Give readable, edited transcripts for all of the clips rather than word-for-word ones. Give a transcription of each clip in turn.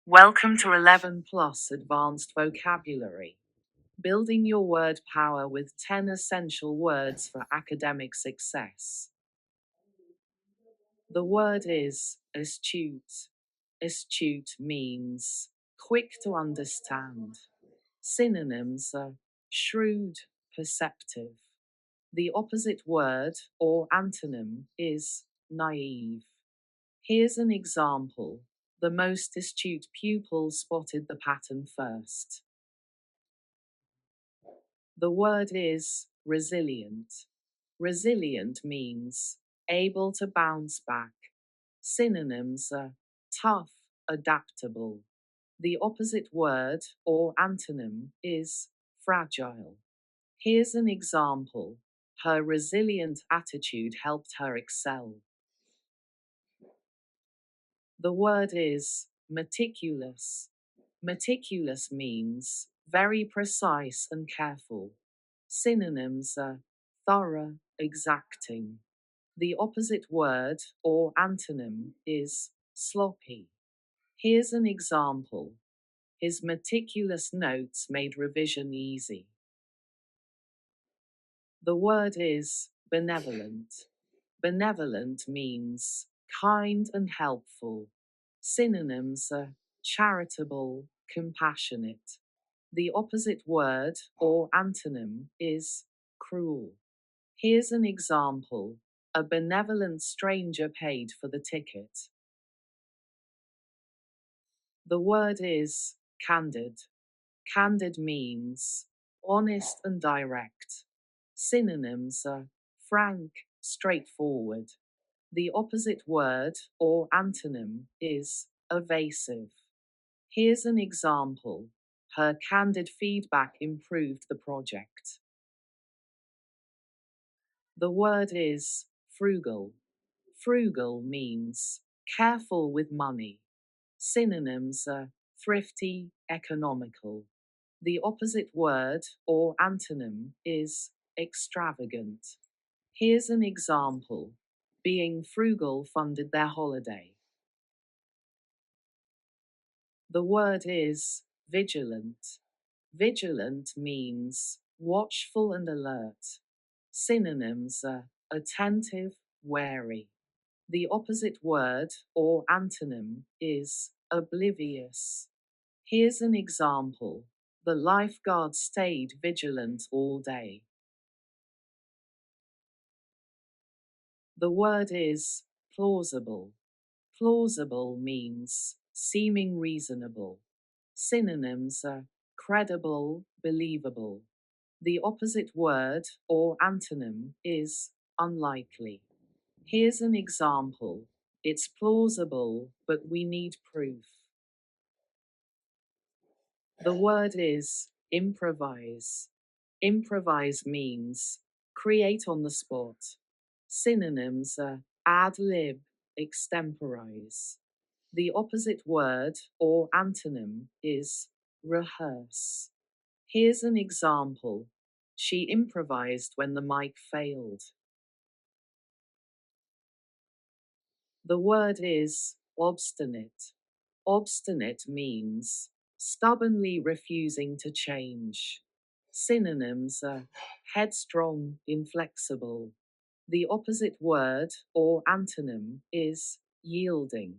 Welcome to 11 Plus Advanced Vocabulary. Building your word power with 10 essential words for academic success. The word is astute. Astute means quick to understand. Synonyms are shrewd, perceptive. The opposite word or antonym is naive. Here's an example. The most astute pupil spotted the pattern first. The word is resilient. Resilient means able to bounce back. Synonyms are tough, adaptable. The opposite word or antonym is fragile. Here's an example. Her resilient attitude helped her excel. The word is meticulous. Meticulous means very precise and careful. Synonyms are thorough, exacting. The opposite word or antonym is sloppy. Here's an example. His meticulous notes made revision easy. The word is benevolent. Benevolent means kind and helpful. Synonyms are charitable, compassionate. The opposite word or antonym is cruel. Here's an example. A benevolent stranger paid for the ticket. The word is candid. Candid means honest and direct. Synonyms are frank, straightforward. The opposite word or antonym is evasive. Here's an example. Her candid feedback improved the project. The word is frugal. Frugal means careful with money. Synonyms are thrifty, economical. The opposite word or antonym is extravagant. Here's an example. Being frugal funded their holiday. The word is vigilant. Vigilant means watchful and alert. Synonyms are attentive, wary. The opposite word or antonym is oblivious. Here's an example. The lifeguard stayed vigilant all day. The word is plausible. Plausible means seeming reasonable. Synonyms are credible, believable. The opposite word or antonym is unlikely. Here's an example. It's plausible, but we need proof. The word is improvise. Improvise means create on the spot. Synonyms are ad lib, extemporize. The opposite word or antonym is rehearse. Here's an example. She improvised when the mic failed. The word is obstinate. Obstinate means stubbornly refusing to change. Synonyms are headstrong, inflexible. The opposite word or antonym is yielding.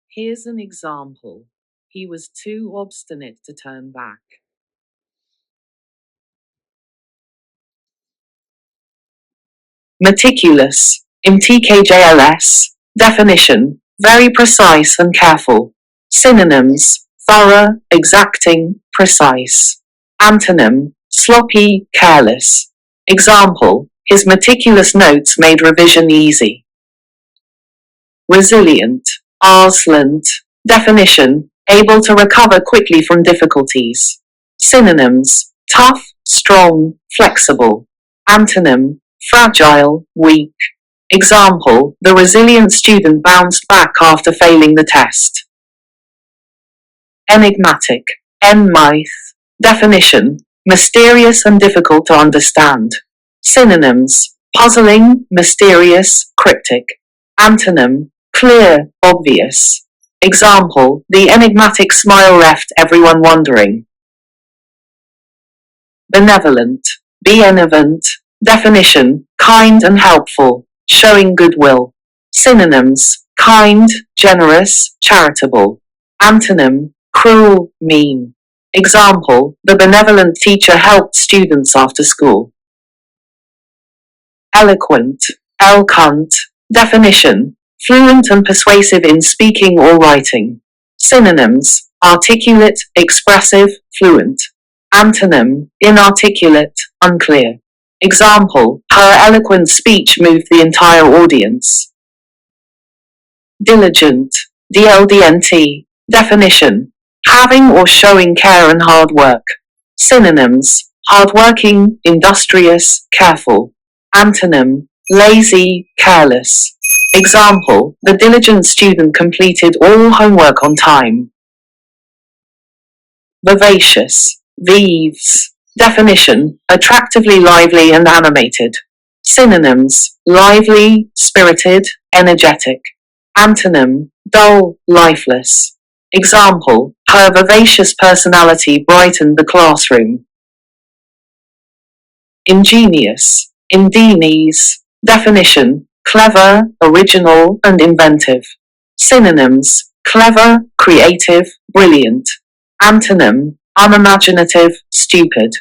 Here's an example. He was too obstinate to turn back. Meticulous, MTKJLS, definition, very precise and careful. Synonyms, thorough, exacting, precise. Antonym, sloppy, careless. Example, his meticulous notes made revision easy. Resilient, Arslant, definition, able to recover quickly from difficulties. Synonyms, tough, strong, flexible. Antonym, fragile, weak. Example, the resilient student bounced back after failing the test. Enigmatic, enmyth, definition, mysterious and difficult to understand. Synonyms, puzzling, mysterious, cryptic. Antonym, clear, obvious. Example, the enigmatic smile left everyone wondering. Benevolent, benevolent. Definition, kind and helpful, showing goodwill. Synonyms, kind, generous, charitable. Antonym, cruel, mean. Example, the benevolent teacher helped students after school. Eloquent, eloquent. Definition, fluent and persuasive in speaking or writing. Synonyms, articulate, expressive, fluent. Antonym, inarticulate, unclear. Example, her eloquent speech moved the entire audience. Diligent, DLDNT. Definition, having or showing care and hard work. Synonyms, hardworking, industrious, careful. Antonym, lazy, careless. Example, the diligent student completed all homework on time. Vivacious, vives. Definition, attractively lively and animated. Synonyms, lively, spirited, energetic. Antonym, dull, lifeless. Example, her vivacious personality brightened the classroom. Ingenious, ingenies. Definition, clever, original, and inventive. Synonyms, clever, creative, brilliant. Antonym, unimaginative, stupid.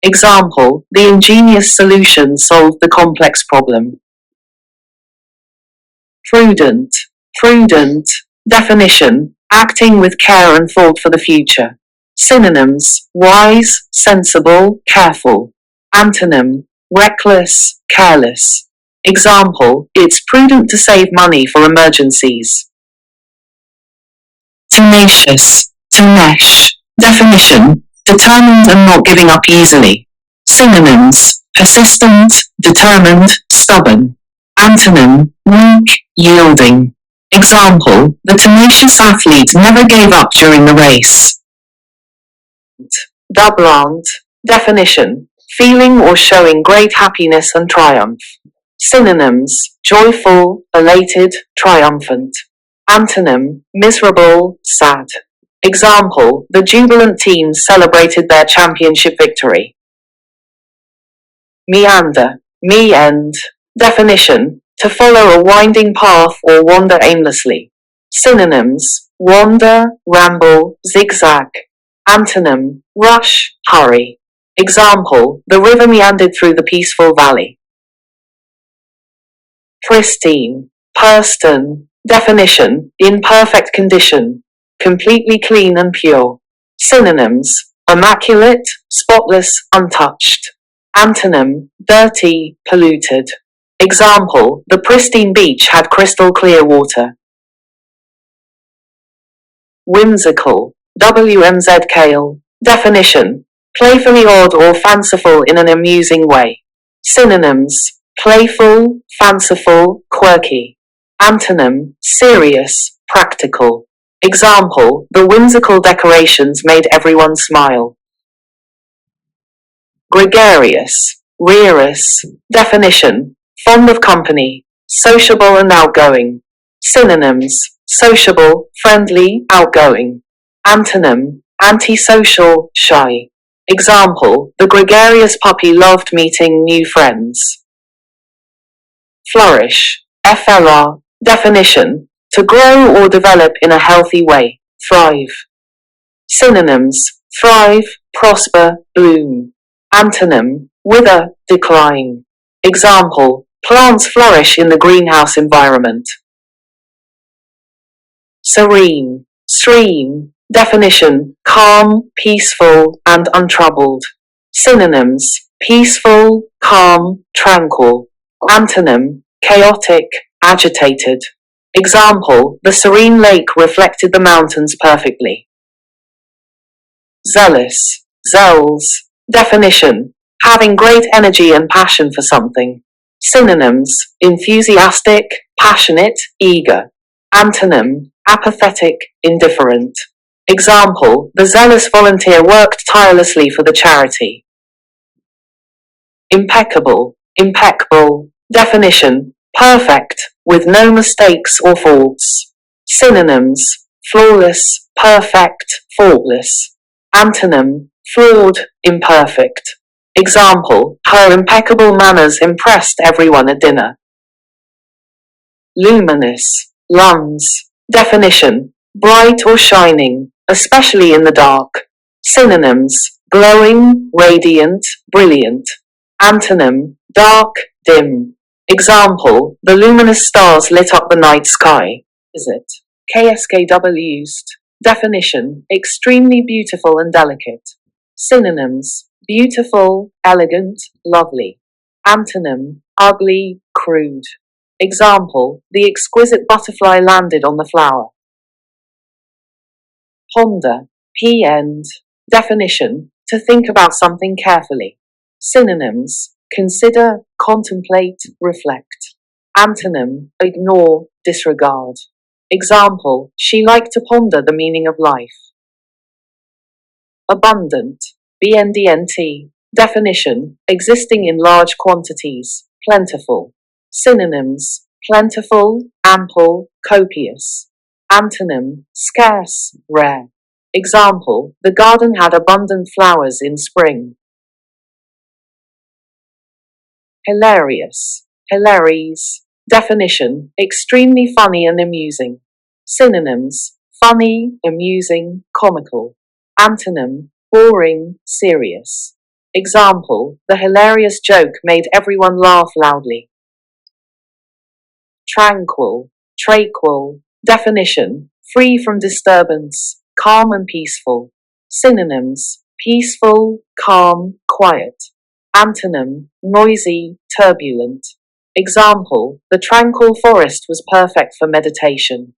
Example, the ingenious solution solved the complex problem. Prudent, prudent. Definition, acting with care and thought for the future. Synonyms, wise, sensible, careful. Antonym, reckless, careless. Example, it's prudent to save money for emergencies. Tenacious, tenacious. Definition, determined and not giving up easily. Synonyms, persistent, determined, stubborn. Antonym, weak, yielding. Example, the tenacious athlete never gave up during the race. Doublante. Definition, feeling or showing great happiness and triumph. Synonyms, joyful, elated, triumphant. Antonym, miserable, sad. Example, the jubilant team celebrated their championship victory. Meander, meand. Definition, to follow a winding path or wander aimlessly. Synonyms, wander, ramble, zigzag. Antonym, rush, hurry. Example, the river meandered through the peaceful valley. Pristine, person. Definition, in perfect condition, completely clean and pure. Synonyms, immaculate, spotless, untouched. Antonym, dirty, polluted. Example, the pristine beach had crystal clear water. Whimsical, WMZKL. Definition, playfully odd or fanciful in an amusing way. Synonyms, playful, fanciful, quirky. Antonym, serious, practical. Example, the whimsical decorations made everyone smile. Gregarious, rearus. Definition, fond of company, sociable and outgoing. Synonyms, sociable, friendly, outgoing. Antonym, antisocial, shy. Example, the gregarious puppy loved meeting new friends. Flourish, FLR. Definition, to grow or develop in a healthy way, thrive. Synonyms, thrive, prosper, bloom. Antonym, wither, decline. Example, plants flourish in the greenhouse environment. Serene, serene. Definition, calm, peaceful, and untroubled. Synonyms, peaceful, calm, tranquil. Antonym, chaotic, agitated. Example, the serene lake reflected the mountains perfectly. Zealous, zeals. Definition, having great energy and passion for something. Synonyms, enthusiastic, passionate, eager. Antonym, apathetic, indifferent. Example, the zealous volunteer worked tirelessly for the charity. Impeccable, impeccable. Definition, perfect, with no mistakes or faults. Synonyms, flawless, perfect, faultless. Antonym, flawed, imperfect. Example, her impeccable manners impressed everyone at dinner. Luminous, lungs. Definition, bright or shining, especially in the dark. Synonyms, glowing, radiant, brilliant. Antonym, dark, dim. Example, the luminous stars lit up the night sky. Is it? KSKW'd. Definition, extremely beautiful and delicate. Synonyms, beautiful, elegant, lovely. Antonym, ugly, crude. Example, the exquisite butterfly landed on the flower. Ponder, P-end. Definition, to think about something carefully. Synonyms, consider, contemplate, reflect. Antonym, ignore, disregard. Example, she liked to ponder the meaning of life. Abundant, BNDNT. Definition, existing in large quantities, plentiful. Synonyms, plentiful, ample, copious. Antonym, scarce, rare. Example, the garden had abundant flowers in spring. Hilarious, hilaries. Definition, extremely funny and amusing. Synonyms, funny, amusing, comical. Antonym, boring, serious. Example, the hilarious joke made everyone laugh loudly. Tranquil, tranquil. Definition, free from disturbance, calm and peaceful. Synonyms, peaceful, calm, quiet. Antonym, noisy, turbulent. Example, the tranquil forest was perfect for meditation.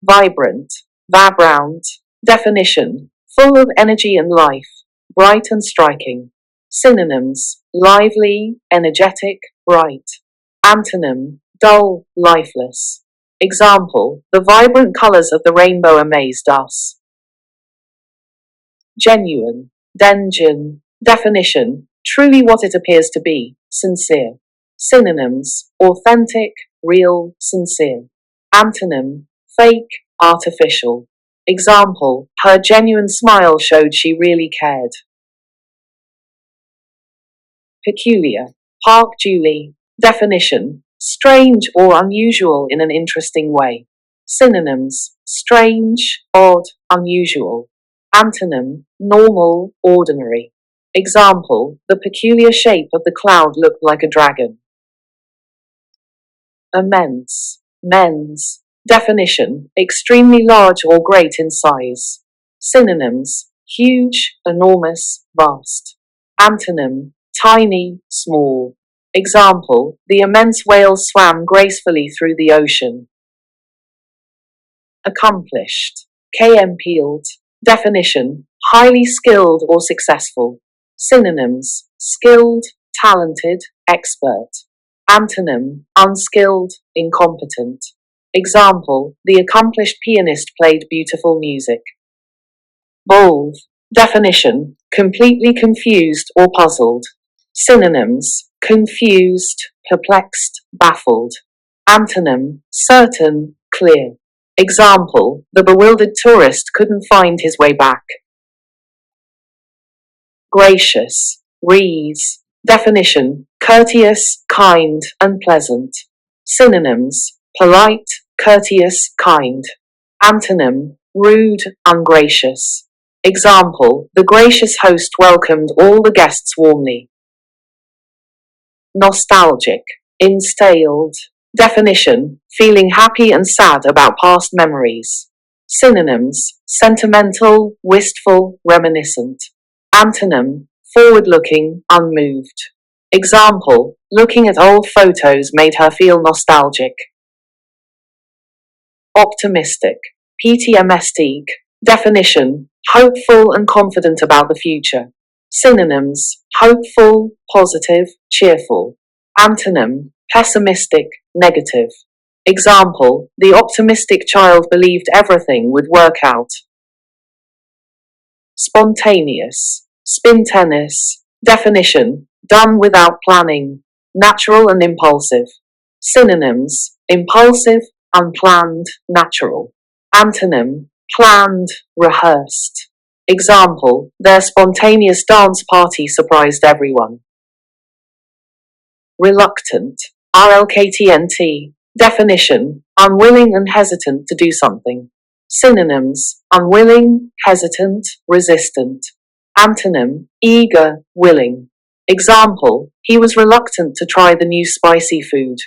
Vibrant, vibrant. Definition, full of energy and life, bright and striking. Synonyms, lively, energetic, bright. Antonym, dull, lifeless. Example, the vibrant colors of the rainbow amazed us. Genuine, dengen. Definition, truly what it appears to be, sincere. Synonyms, authentic, real, sincere. Antonym, fake, artificial. Example, her genuine smile showed she really cared. Peculiar, Park Julie. Definition, strange or unusual in an interesting way. Synonyms, strange, odd, unusual. Antonym, normal, ordinary. Example, the peculiar shape of the cloud looked like a dragon. Immense, men's. Definition, extremely large or great in size. Synonyms, huge, enormous, vast. Antonym, tiny, small. Example, the immense whale swam gracefully through the ocean. Accomplished, KM-peeled. Definition, highly skilled or successful. Synonyms, skilled, talented, expert. Antonym, unskilled, incompetent. Example, the accomplished pianist played beautiful music. Bald. Definition, completely confused or puzzled. Synonyms, confused, perplexed, baffled. Antonym, certain, clear. Example, the bewildered tourist couldn't find his way back. Gracious, rees. Definition, courteous, kind, and pleasant. Synonyms, polite, courteous, kind. Antonym, rude, ungracious. Example, the gracious host welcomed all the guests warmly. Nostalgic, instaled. Definition, feeling happy and sad about past memories. Synonyms, sentimental, wistful, reminiscent. Antonym, forward-looking, unmoved. Example, looking at old photos made her feel nostalgic. Optimistic, PTMStig. Definition, hopeful and confident about the future. Synonyms, hopeful, positive, cheerful. Antonym, pessimistic, negative. Example, the optimistic child believed everything would work out. Spontaneous, spintenis. Definition, done without planning, natural and impulsive. Synonyms, impulsive, unplanned, natural. Antonym, planned, rehearsed. Example, their spontaneous dance party surprised everyone. Reluctant, RLKTNT. Definition, unwilling and hesitant to do something. Synonyms, unwilling, hesitant, resistant. Antonym, eager, willing. Example, he was reluctant to try the new spicy food.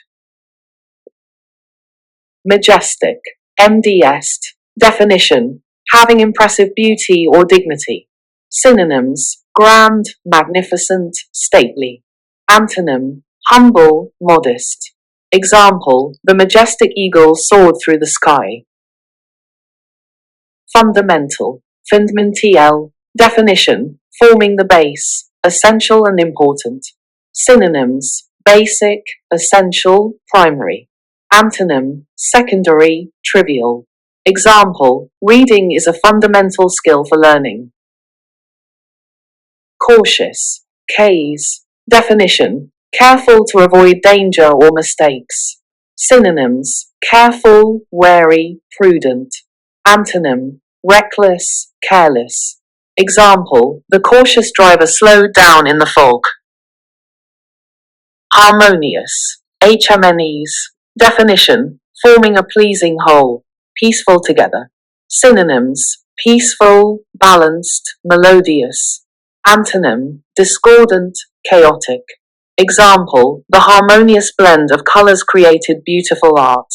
Majestic, MDS. Definition, having impressive beauty or dignity. Synonyms, grand, magnificent, stately. Antonym, humble, modest. Example, the majestic eagle soared through the sky. Fundamental, fundamental. Definition, forming the base, essential and important. Synonyms, basic, essential, primary. Antonym, secondary, trivial. Example, reading is a fundamental skill for learning. Cautious, case. Definition, careful to avoid danger or mistakes. Synonyms, careful, wary, prudent. Antonym, reckless, careless. Example, the cautious driver slowed down in the fog. Harmonious, HMNEs. Definition, forming a pleasing whole, peaceful together. Synonyms, peaceful, balanced, melodious. Antonym, discordant, chaotic. Example, the harmonious blend of colors created beautiful art.